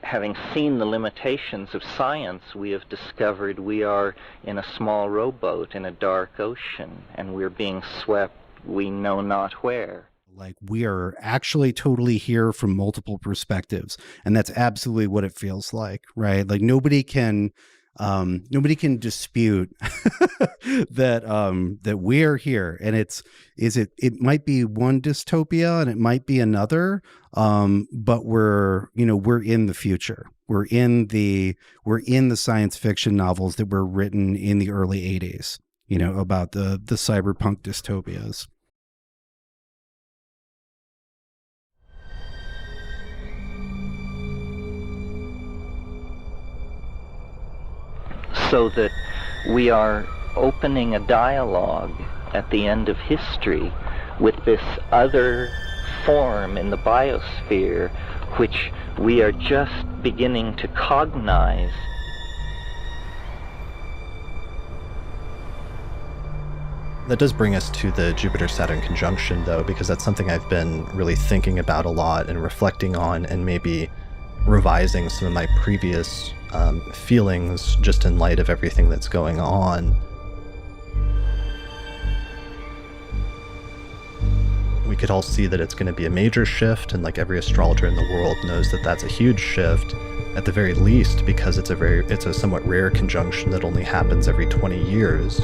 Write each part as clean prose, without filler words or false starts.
having seen the limitations of science, we have discovered we are in a small rowboat in a dark ocean, and we're being swept we know not where. Like, we are actually totally here from multiple perspectives, and that's absolutely what it feels like, right? Like, nobody can dispute that we're here, and it might be one dystopia and it might be another, but we're in the future. We're in the science fiction novels that were written in the early 80s, about the cyberpunk dystopias. So that we are opening a dialogue at the end of history with this other form in the biosphere, which we are just beginning to cognize. That does bring us to the Jupiter-Saturn conjunction, though, because that's something I've been really thinking about a lot and reflecting on, and maybe revising some of my previous feelings just in light of everything that's going on. We could all see that it's going to be a major shift, and like every astrologer in the world knows that that's a huge shift, at the very least, because it's a somewhat rare conjunction that only happens every 20 years.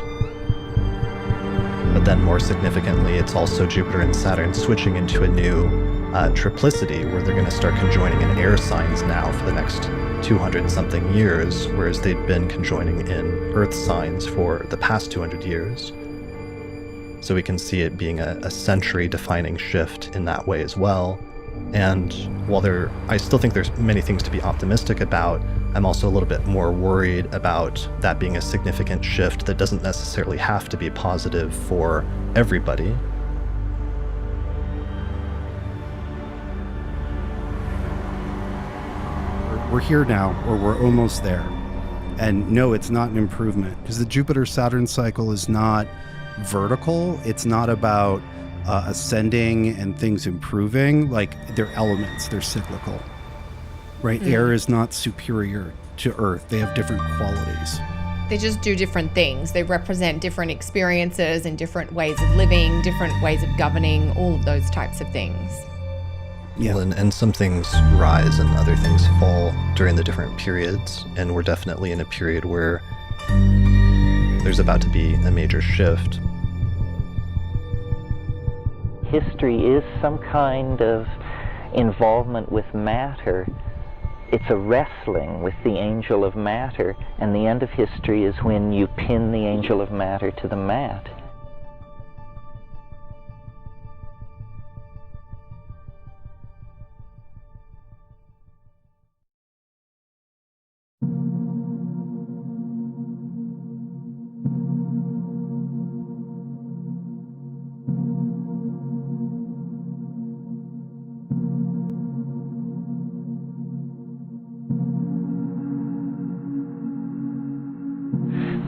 But then more significantly, it's also Jupiter and Saturn switching into a new triplicity, where they're going to start conjoining in air signs now for the next 200-something years, whereas they'd been conjoining in Earth signs for the past 200 years. So we can see it being a century-defining shift in that way as well. And while I still think there's many things to be optimistic about, I'm also a little bit more worried about that being a significant shift that doesn't necessarily have to be positive for everybody. We're here now, or we're almost there. And no, it's not an improvement, because the Jupiter-Saturn cycle is not vertical. It's not about ascending and things improving. Like, they're elements, they're cyclical, right? Air is not superior to Earth. They have different qualities. They just do different things. They represent different experiences and different ways of living, different ways of governing, all of those types of things. Yeah. Well, and some things rise and other things fall during the different periods, and we're definitely in a period where there's about to be a major shift. History is some kind of involvement with matter. It's a wrestling with the angel of matter, and the end of history is when you pin the angel of matter to the mat.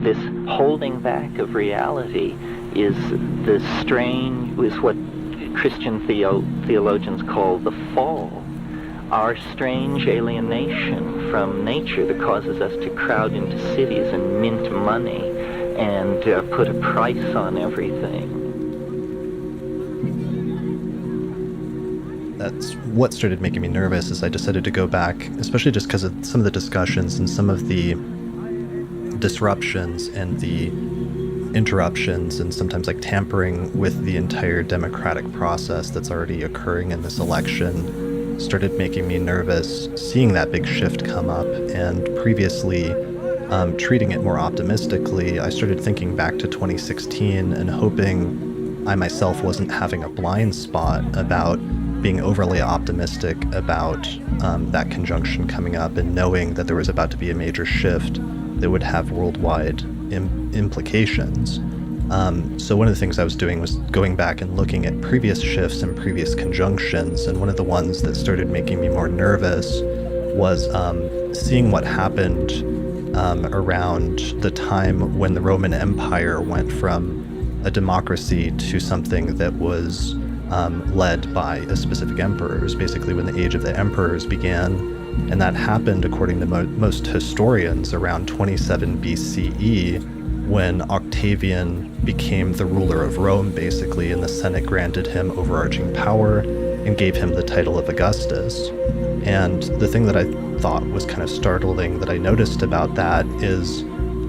This holding back of reality is what Christian theologians call the fall, our strange alienation from nature that causes us to crowd into cities and mint money and put a price on everything. That's what started making me nervous, is I decided to go back, especially just because of some of the discussions and some of the disruptions and the interruptions and sometimes like tampering with the entire democratic process that's already occurring in this election started making me nervous, seeing that big shift come up. And previously treating it more optimistically, I started thinking back to 2016 and hoping I myself wasn't having a blind spot about being overly optimistic about that conjunction coming up, and knowing that there was about to be a major shift that would have worldwide implications. So one of the things I was doing was going back and looking at previous shifts and previous conjunctions, and one of the ones that started making me more nervous was seeing what happened around the time when the Roman Empire went from a democracy to something that was led by a specific emperor. It was basically when the age of the emperors began, And that happened, according to most historians, around 27 BCE, when Octavian became the ruler of Rome, basically, and the Senate granted him overarching power and gave him the title of Augustus. And the thing that I thought was kind of startling that I noticed about that is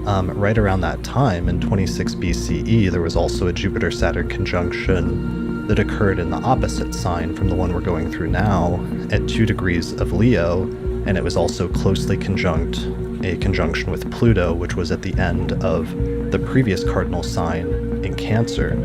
right around that time, in 26 BCE, there was also a Jupiter-Saturn conjunction that occurred in the opposite sign from the one we're going through now, at 2 degrees of Leo, and it was also closely conjunct a conjunction with Pluto, which was at the end of the previous cardinal sign in Cancer.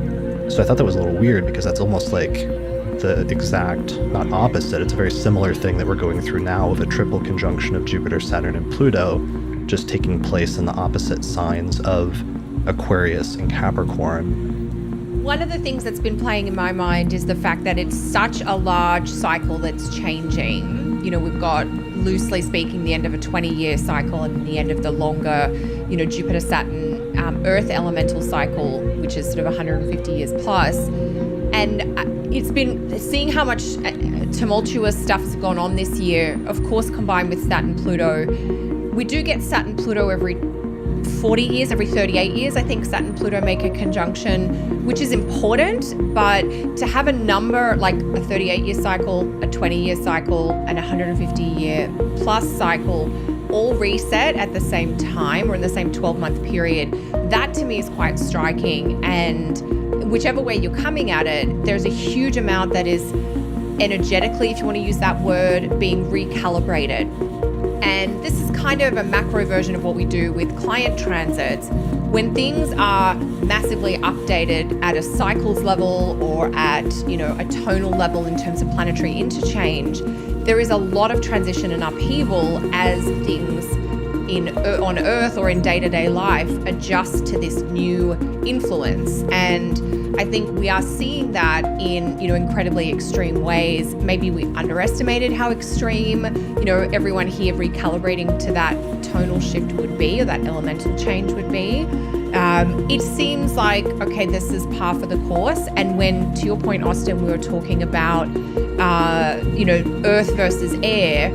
So I thought that was a little weird, because that's almost like the exact, not opposite, it's a very similar thing that we're going through now with a triple conjunction of Jupiter, Saturn, and Pluto, just taking place in the opposite signs of Aquarius and Capricorn. One of the things that's been playing in my mind is the fact that it's such a large cycle that's changing. You know, we've got, loosely speaking, the end of a 20-year cycle and the end of the longer, you know, Jupiter-Saturn Earth elemental cycle, which is sort of 150 years plus. And it's been seeing how much tumultuous stuff's gone on this year, of course, combined with Saturn-Pluto. We do get Saturn-Pluto every 40 years, every 38 years, I think Saturn-Pluto make a conjunction, which is important, but to have a number like a 38-year cycle, a 20-year cycle, and a 150-year plus cycle all reset at the same time or in the same 12-month period, that to me is quite striking. And whichever way you're coming at it, there's a huge amount that is energetically, if you want to use that word, being recalibrated. And this is kind of a macro version of what we do with client transits. When things are massively updated at a cycles level or at, you know, a tonal level in terms of planetary interchange, there is a lot of transition and upheaval as things on Earth or in day-to-day life adjust to this new influence. And I think we are seeing that in, you know, incredibly extreme ways. Maybe we underestimated how extreme, you know, everyone here recalibrating to that tonal shift would be, or that elemental change would be. It seems like, okay, this is par for the course. And when, to your point, Austin, we were talking about, you know, Earth versus air,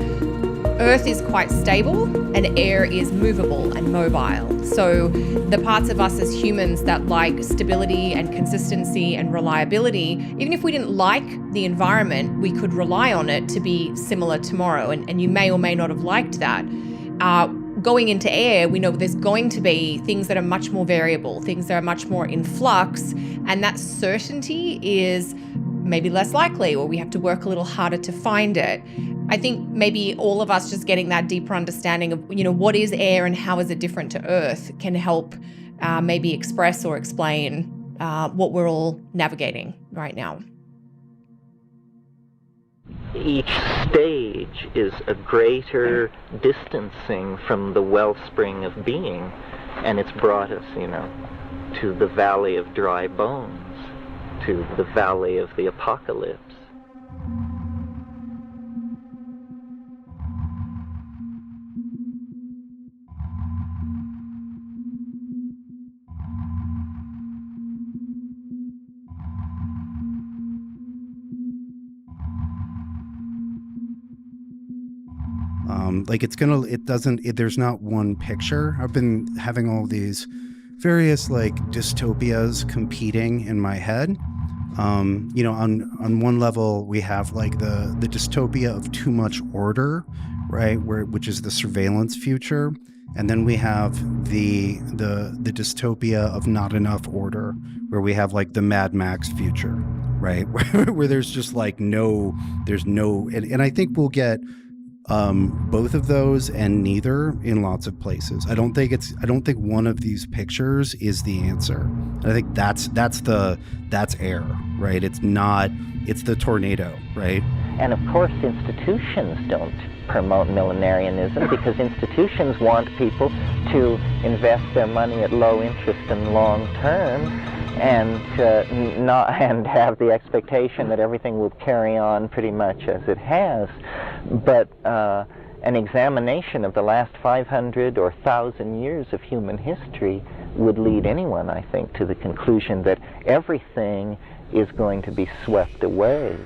Earth is quite stable and air is movable and mobile. So the parts of us as humans that like stability and consistency and reliability, even if we didn't like the environment, we could rely on it to be similar tomorrow. And you may or may not have liked that. Going into air, we know there's going to be things that are much more variable, things that are much more in flux, and that certainty is maybe less likely, or we have to work a little harder to find it. I think maybe all of us just getting that deeper understanding of, you know, what is air and how is it different to Earth can help maybe express or explain what we're all navigating right now. Each stage is a greater distancing from the wellspring of being, and it's brought us, you know, to the valley of dry bones, to the valley of the apocalypse. There's not one picture. I've been having all these various like dystopias competing in my head. You know, on one level we have like the dystopia of too much order, right? Which is the surveillance future. And then we have the dystopia of not enough order, where we have like the Mad Max future, right? where there's just like and I think we'll get both of those and neither in lots of places. I don't think one of these pictures is the answer. I think that's air, right? It's the tornado, right? And of course, institutions don't promote millenarianism, because institutions want people to invest their money at low interest and long term, and have the expectation that everything will carry on pretty much as it has. But an examination of the last 500 or 1,000 years of human history would lead anyone, I think, to the conclusion that everything is going to be swept away.